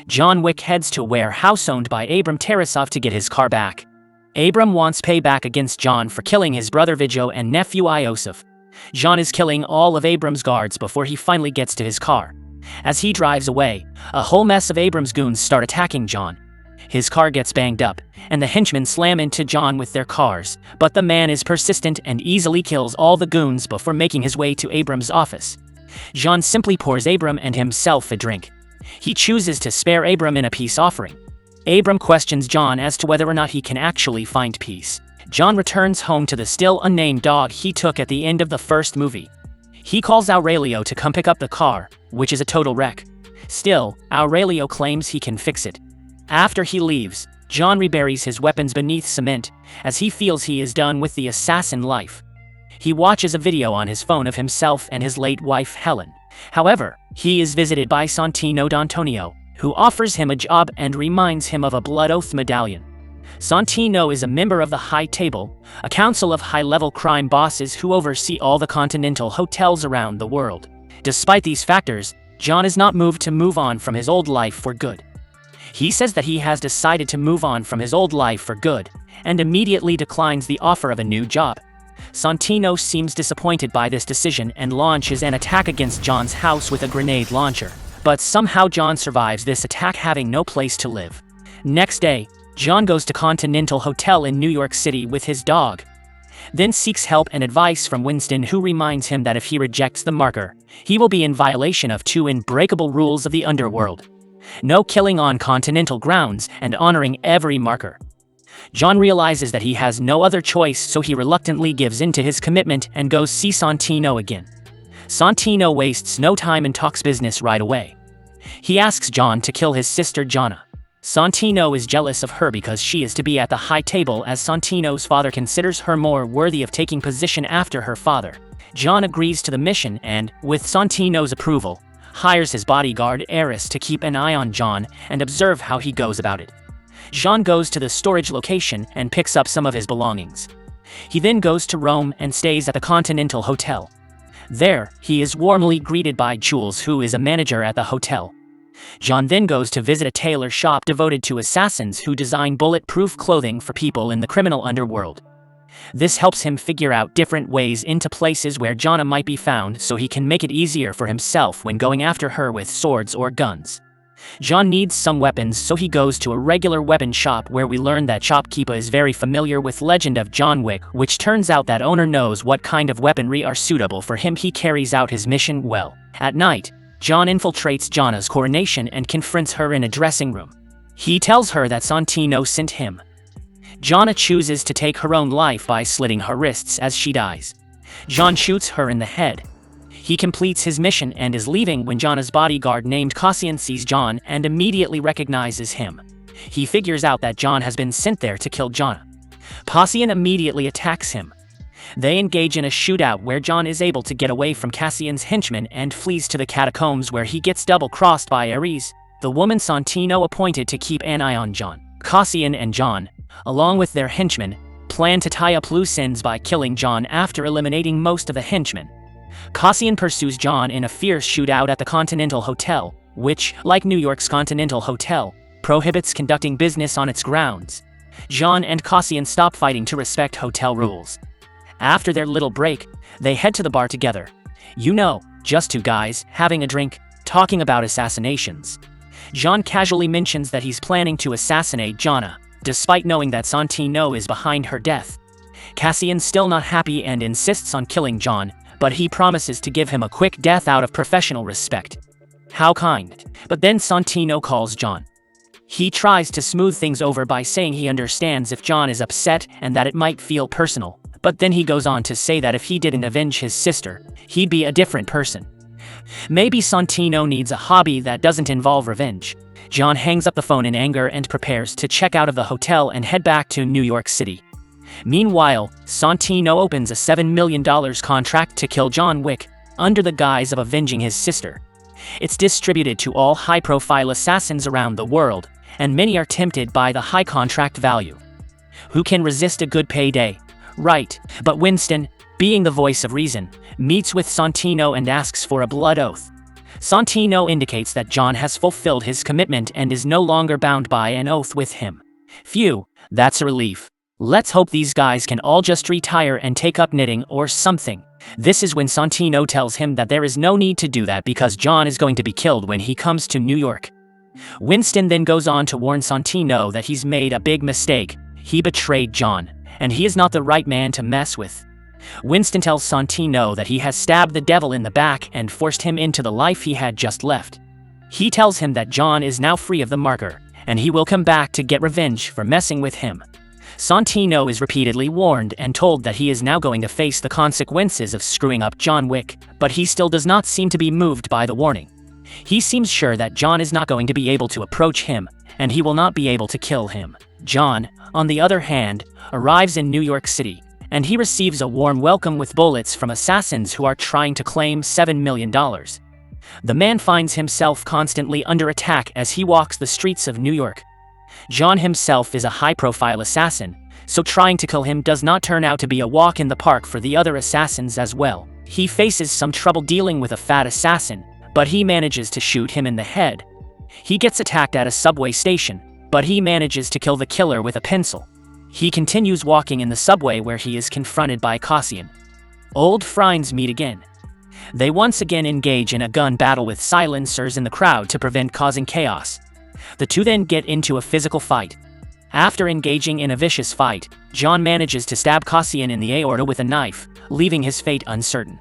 John Wick heads to a warehouse owned by Abram Tarasov to get his car back. Abram wants payback against John for killing his brother Viggo and nephew Iosif. John is killing all of Abram's guards before he finally gets to his car. As he drives away, a whole mess of Abram's goons start attacking John. His car gets banged up, and the henchmen slam into John with their cars, but the man is persistent and easily kills all the goons before making his way to Abram's office. John simply pours Abram and himself a drink. He chooses to spare Abram in a peace offering. Abram questions John as to whether or not he can actually find peace. John returns home to the still unnamed dog he took at the end of the first movie. He calls Aurelio to come pick up the car, which is a total wreck. Still, Aurelio claims he can fix it. After he leaves, John reburies his weapons beneath cement, as he feels he is done with the assassin life. He watches a video on his phone of himself and his late wife Helen. However, he is visited by Santino D'Antonio, who offers him a job and reminds him of a Blood Oath medallion. Santino is a member of the High Table, a council of high-level crime bosses who oversee all the continental hotels around the world. Despite these factors, John is not moved to move on from his old life for good. He says that he has decided to move on from his old life for good, and immediately declines the offer of a new job. Santino seems disappointed by this decision and launches an attack against John's house with a grenade launcher. But somehow John survives this attack, having no place to live. Next day, John goes to Continental Hotel in New York City with his dog. Then seeks help and advice from Winston, who reminds him that if he rejects the marker, he will be in violation of 2 unbreakable rules of the underworld: no killing on Continental grounds and honoring every marker. John realizes that he has no other choice, so he reluctantly gives in to his commitment and goes see Santino again. Santino wastes no time and talks business right away. He asks John to kill his sister Jana. Santino is jealous of her because she is to be at the High Table, as Santino's father considers her more worthy of taking position after her father. John agrees to the mission and, with Santino's approval, hires his bodyguard Eris to keep an eye on John and observe how he goes about it. John goes to the storage location and picks up some of his belongings. He then goes to Rome and stays at the Continental Hotel. There, he is warmly greeted by Jules, who is a manager at the hotel. John then goes to visit a tailor shop devoted to assassins who design bulletproof clothing for people in the criminal underworld. This helps him figure out different ways into places where Jana might be found, so he can make it easier for himself when going after her with swords or guns. John needs some weapons, so he goes to a regular weapon shop where we learn that shopkeeper is very familiar with Legend of John Wick, which turns out that owner knows what kind of weaponry are suitable for him. He carries out his mission well. At night, John infiltrates Jana's coronation and confronts her in a dressing room. He tells her that Santino sent him. Jana chooses to take her own life by slitting her wrists as she dies. John shoots her in the head. He completes his mission and is leaving when Jana's bodyguard named Cassian sees John and immediately recognizes him. He figures out that John has been sent there to kill Jana. Cassian immediately attacks him. They engage in a shootout where John is able to get away from Cassian's henchmen and flees to the catacombs, where he gets double-crossed by Ares, the woman Santino appointed to keep an eye on John. Cassian and John, along with their henchmen, plan to tie up loose ends by killing John after eliminating most of the henchmen. Cassian pursues John in a fierce shootout at the Continental Hotel, which, like New York's Continental Hotel, prohibits conducting business on its grounds. John and Cassian stop fighting to respect hotel rules. After their little break, they head to the bar together. You know, just 2 guys, having a drink, talking about assassinations. John casually mentions that he's planning to assassinate Jana, despite knowing that Santino is behind her death. Cassian's still not happy and insists on killing John, but he promises to give him a quick death out of professional respect. How kind. But then Santino calls John. He tries to smooth things over by saying he understands if John is upset and that it might feel personal, but then he goes on to say that if he didn't avenge his sister, he'd be a different person. Maybe Santino needs a hobby that doesn't involve revenge. John hangs up the phone in anger and prepares to check out of the hotel and head back to New York City. Meanwhile, Santino opens a $7 million contract to kill John Wick, under the guise of avenging his sister. It's distributed to all high-profile assassins around the world, and many are tempted by the high contract value. Who can resist a good payday? Right, but Winston, being the voice of reason, meets with Santino and asks for a blood oath. Santino indicates that John has fulfilled his commitment and is no longer bound by an oath with him. Phew, that's a relief. Let's hope these guys can all just retire and take up knitting or something. This is when Santino tells him that there is no need to do that because John is going to be killed when he comes to New York. Winston then goes on to warn Santino that he's made a big mistake. He betrayed John, and he is not the right man to mess with. Winston tells Santino that he has stabbed the devil in the back and forced him into the life he had just left. He tells him that John is now free of the marker, and he will come back to get revenge for messing with him. Santino is repeatedly warned and told that he is now going to face the consequences of screwing up John Wick, but he still does not seem to be moved by the warning. He seems sure that John is not going to be able to approach him, and he will not be able to kill him. John, on the other hand, arrives in New York City, and he receives a warm welcome with bullets from assassins who are trying to claim $7 million. The man finds himself constantly under attack as he walks the streets of New York. John himself is a high-profile assassin, so trying to kill him does not turn out to be a walk in the park for the other assassins as well. He faces some trouble dealing with a fat assassin, but he manages to shoot him in the head. He gets attacked at a subway station, but he manages to kill the killer with a pencil. He continues walking in the subway where he is confronted by Cassian. Old friends meet again. They once again engage in a gun battle with silencers in the crowd to prevent causing chaos. The two then get into a physical fight. After engaging in a vicious fight, John manages to stab Cassian in the aorta with a knife, leaving his fate uncertain.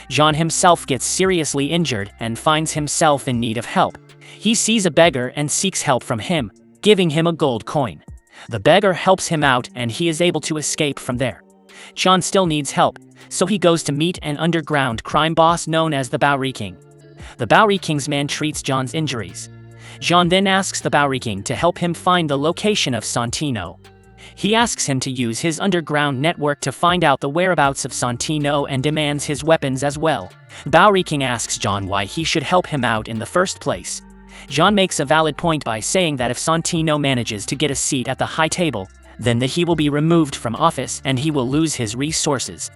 John himself gets seriously injured and finds himself in need of help. He sees a beggar and seeks help from him, giving him a gold coin. The beggar helps him out and he is able to escape from there. John still needs help, so he goes to meet an underground crime boss known as the Bowery King. The Bowery King's man treats John's injuries. John then asks the Bowery King to help him find the location of Santino. He asks him to use his underground network to find out the whereabouts of Santino and demands his weapons as well. The Bowery King asks John why he should help him out in the first place. John makes a valid point by saying that if Santino manages to get a seat at the high table, then he will be removed from office and he will lose his resources.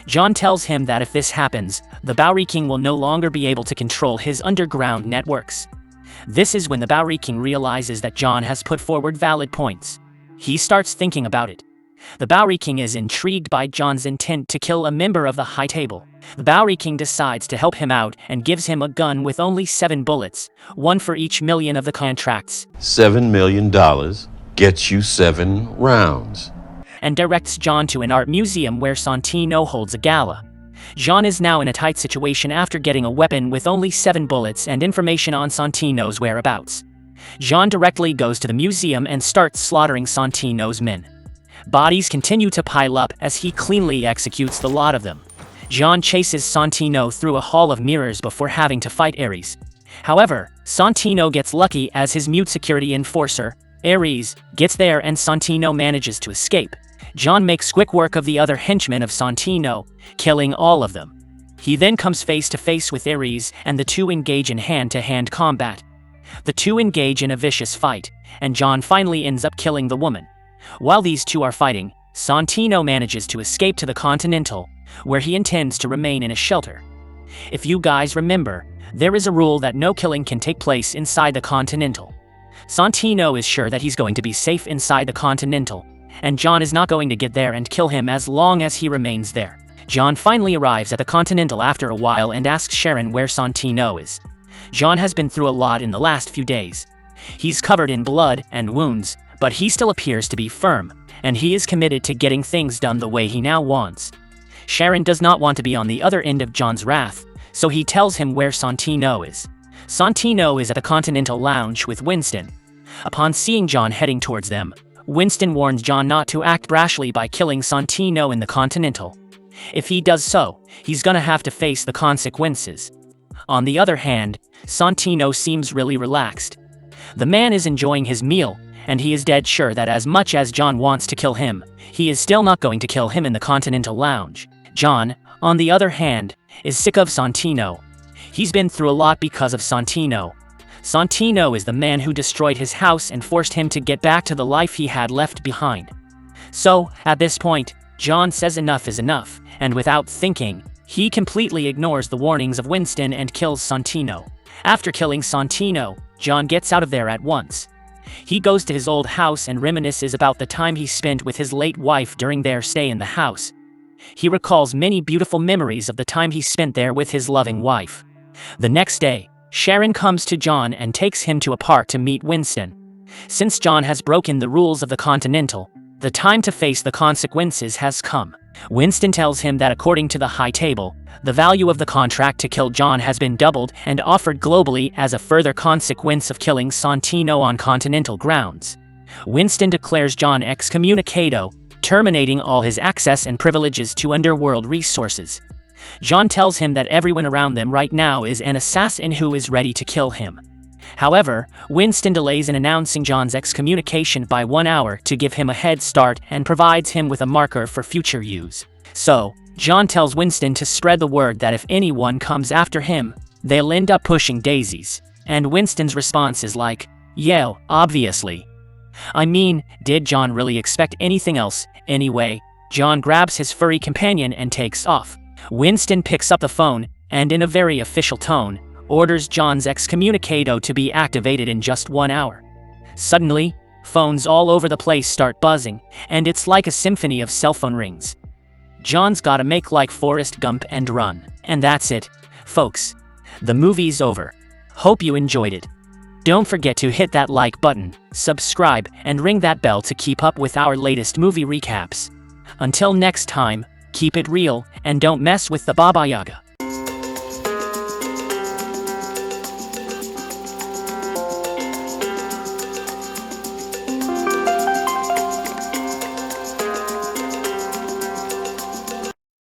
John tells him that if this happens, the Bowery King will no longer be able to control his underground networks. This is when the Bowery King realizes that John has put forward valid points. He starts thinking about it. The Bowery King is intrigued by John's intent to kill a member of the High Table. The Bowery King decides to help him out and gives him a gun with only 7 bullets, 1 for each million of the contracts. $7 million gets you 7 rounds. And directs John to an art museum where Santino holds a gala. John is now in a tight situation after getting a weapon with only 7 bullets and information on Santino's whereabouts. John directly goes to the museum and starts slaughtering Santino's men. Bodies continue to pile up as he cleanly executes the lot of them. John chases Santino through a hall of mirrors before having to fight Ares. However, Santino gets lucky as his mute security enforcer, Ares, gets there and Santino manages to escape. John makes quick work of the other henchmen of Santino, killing all of them. He then comes face to face with Ares and the two engage in hand-to-hand combat. The two engage in a vicious fight, and John finally ends up killing the woman. While these two are fighting, Santino manages to escape to the Continental, where he intends to remain in a shelter. If you guys remember, there is a rule that no killing can take place inside the Continental. Santino is sure that he's going to be safe inside the Continental, and John is not going to get there and kill him as long as he remains there. John finally arrives at the Continental after a while and asks Sharon where Santino is. John has been through a lot in the last few days. He's covered in blood and wounds, but he still appears to be firm, and he is committed to getting things done the way he now wants. Sharon does not want to be on the other end of John's wrath, so he tells him where Santino is. Santino is at the Continental Lounge with Winston. Upon seeing John heading towards them, Winston warns John not to act brashly by killing Santino in the Continental. If he does so, he's gonna have to face the consequences. On the other hand, Santino seems really relaxed. The man is enjoying his meal, and he is dead sure that as much as John wants to kill him, he is still not going to kill him in the Continental Lounge. John, on the other hand, is sick of Santino. He's been through a lot because of Santino. Santino is the man who destroyed his house and forced him to get back to the life he had left behind. So, at this point, John says enough is enough, and without thinking, He completely ignores the warnings of Winston and kills Santino. After killing Santino, John gets out of there at once. He goes to his old house and reminisces about the time he spent with his late wife during their stay in the house. He recalls many beautiful memories of the time he spent there with his loving wife. The next day, Sharon comes to John and takes him to a park to meet Winston. Since John has broken the rules of the Continental, the time to face the consequences has come. Winston tells him that according to the High Table, the value of the contract to kill John has been doubled and offered globally as a further consequence of killing Santino on Continental grounds. Winston declares John excommunicado, terminating all his access and privileges to underworld resources. John tells him that everyone around them right now is an assassin who is ready to kill him. However, Winston delays in announcing John's excommunication by 1 hour to give him a head start and provides him with a marker for future use. So, John tells Winston to spread the word that if anyone comes after him, they'll end up pushing daisies. And Winston's response is like, "Yeah, obviously." I mean, did John really expect anything else? Anyway, John grabs his furry companion and takes off. Winston picks up the phone, and in a very official tone, orders John's excommunicado to be activated in just 1 hour. Suddenly, phones all over the place start buzzing, and it's like a symphony of cell phone rings. John's gotta make like Forrest Gump and run. And that's it, folks. The movie's over. Hope you enjoyed it. Don't forget to hit that like button, subscribe, and ring that bell to keep up with our latest movie recaps. Until next time, keep it real, and don't mess with the Baba Yaga.